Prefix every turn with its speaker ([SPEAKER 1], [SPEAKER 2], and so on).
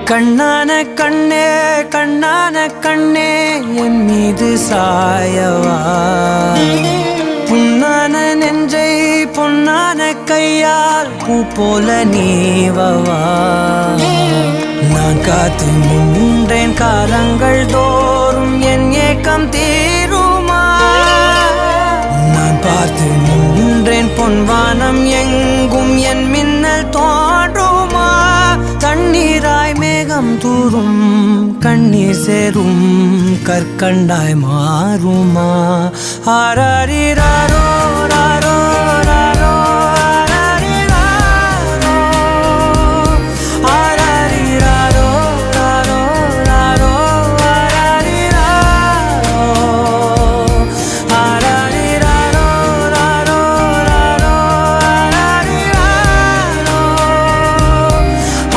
[SPEAKER 1] கண்ணான கண்ணே கண்ணான கண்ணே என் மீது சாயவா புண்ணான நெஞ்சை பொன்னான கையால் பூ போல நீவவா நான் காத்து நின்றேன் காலங்கள் தோறும் என் ஏக்கம் தீருமா நான் பார்த்து நின்றேன் பொன்வானம் எங்கும் என் மின்னல் தோன்றுமா தண்ணீராய் மேகம் தூரும் கண்ணீர் சேரும் கற்கண்டாய் மாறுமா ஆராரிராரோ ராரோ